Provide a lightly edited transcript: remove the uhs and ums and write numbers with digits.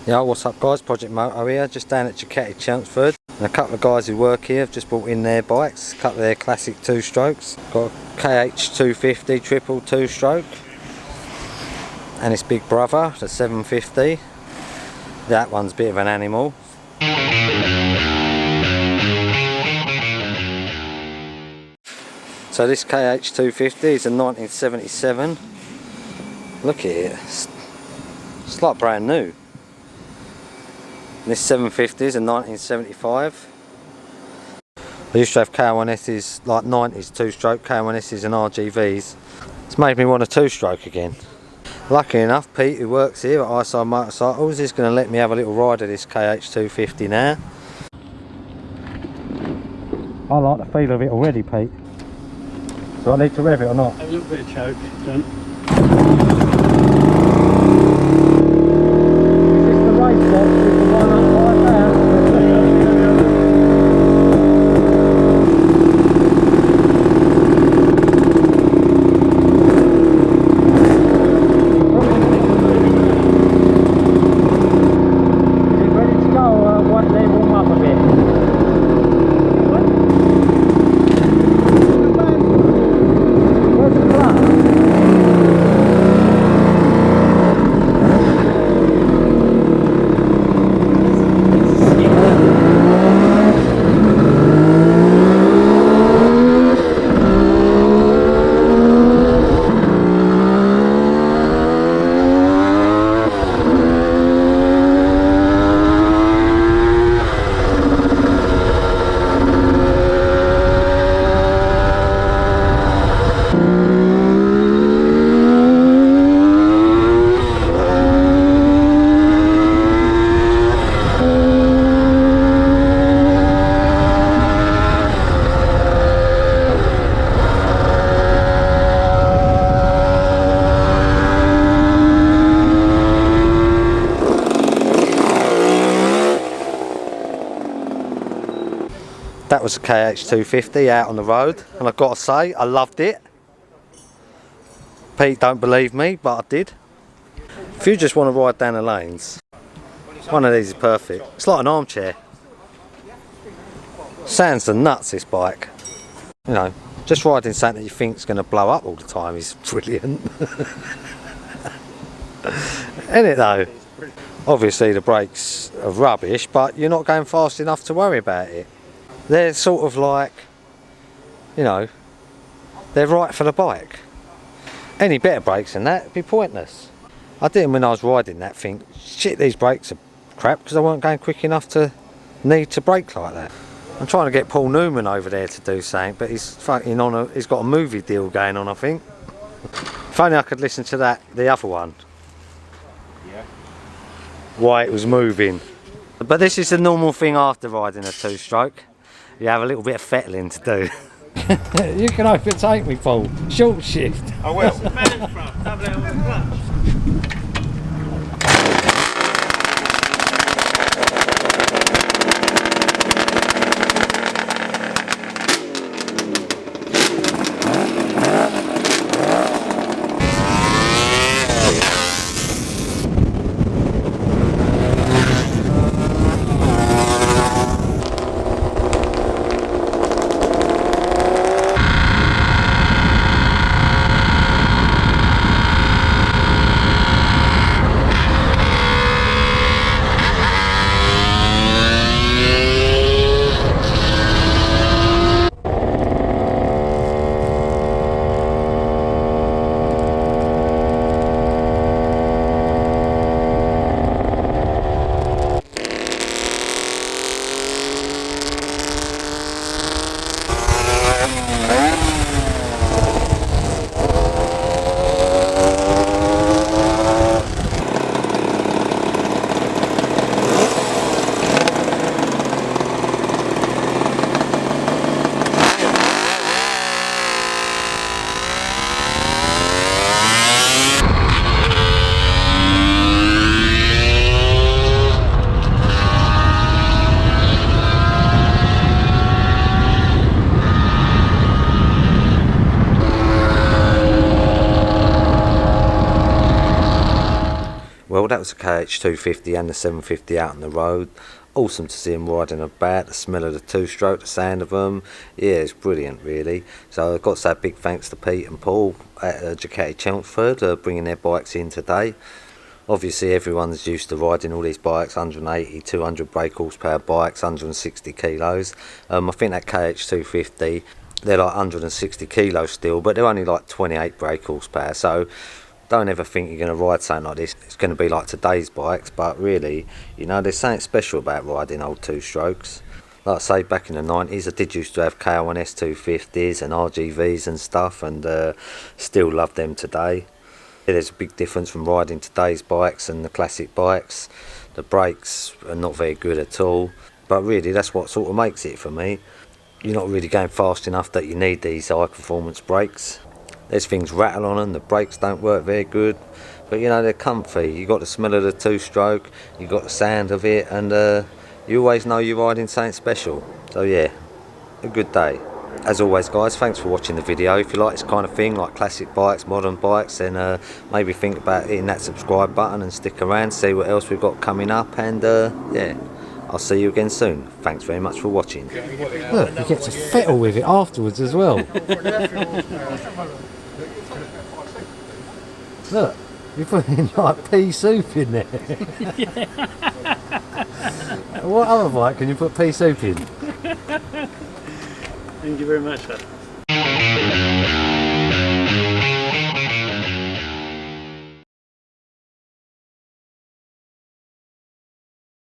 Yeah, what's up guys, Project Moto here, just down at Ducati, Chelmsford. And a couple of guys who work here have just brought in their bikes, a couple of their classic two-strokes. Got a KH250 triple two-stroke. And its big brother, the 750. That one's a bit of an animal. So this KH250 is a 1977. Look at it, it's like brand new. This 750 is a 1975. I used to have K1S's, like 90s two-stroke K1S's and RGVs. It's made me want a two-stroke again. Lucky enough, Pete, who works here at Hyside Motorcycles, is going to let me have a little ride of this KH250 now. I like the feel of it already, Pete. Do I need to rev it or not? Have a little bit of choke, don't. That was a KH250 out on the road, and I've got to say, I loved it. Pete don't believe me, but I did. If you just want to ride down the lanes, one of these is perfect. It's like an armchair. Sounds the nuts, this bike. You know, just riding something that you think is going to blow up all the time is brilliant. Isn't it though? Obviously the brakes are rubbish, but you're not going fast enough to worry about it. They're sort of like, you know, they're right for the bike. Any better brakes than that would be pointless. I didn't, when I was riding that, think, shit, these brakes are crap, because I weren't going quick enough to need to brake like that. I'm trying to get Paul Newman over there to do something, but he's fucking on he's got a movie deal going on, I think. If only I could listen to that, the other one. Yeah. Why it was moving. But this is the normal thing after riding a two-stroke. You have a little bit of fettling to do. You can overtake me, Paul. Short shift. I will. Man's front, double L with clutch. that was the KH250 and the 750 out on the road. Awesome to see them riding about, the smell of the two-stroke, the sound of them. Yeah, it's brilliant really. So I've got to say a big thanks to Pete and Paul at Ducati Chelmsford bringing their bikes in today. Obviously everyone's used to riding all these bikes, 180, 200 brake horsepower bikes, 160 kilos. I think that KH250, they're like 160 kilos still, but they're only like 28 brake horsepower. So don't ever think you're going to ride something like this. It's going to be like today's bikes, but really, you know, there's something special about riding old two-strokes. Like I say, back in the 90s, I did used to have K1S 250s and RGVs and stuff, and still love them today. Yeah, there's a big difference from riding today's bikes and the classic bikes. The brakes are not very good at all, but really that's what sort of makes it for me. You're not really going fast enough that you need these high performance brakes. There's things rattle on them, the brakes don't work very good, but you know, they're comfy. You got the smell of the two-stroke, you got the sound of it, and you always know you're riding something special. So yeah, a good day. As always guys, thanks for watching the video. If you like this kind of thing, like classic bikes, modern bikes, then maybe think about hitting that subscribe button and stick around, see what else we've got coming up, and yeah, I'll see you again soon. Thanks very much for watching. Look, you get to fiddle with it afterwards as well. Look, you put in like pea soup in there. What other bike can you put pea soup in? Thank you very much, sir.